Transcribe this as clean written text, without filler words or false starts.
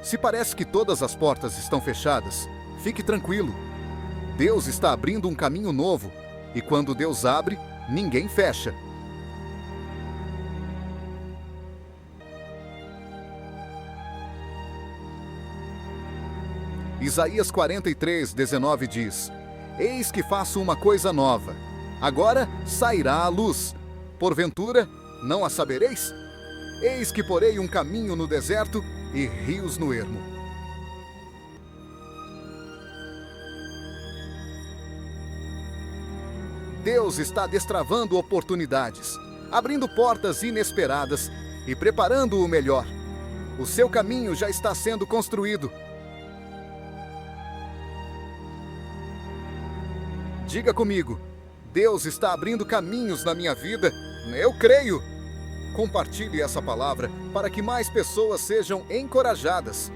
Se parece que todas as portas estão fechadas, fique tranquilo. Deus está abrindo um caminho novo, e quando Deus abre, ninguém fecha. Isaías 43:19 diz: Eis que faço uma coisa nova. Agora sairá a luz. Porventura, não a sabereis? Eis que porei um caminho no deserto e rios no ermo. Deus está destravando oportunidades, abrindo portas inesperadas e preparando o melhor. O seu caminho já está sendo construído. Diga comigo: Deus está abrindo caminhos na minha vida. Eu creio. Compartilhe essa palavra para que mais pessoas sejam encorajadas.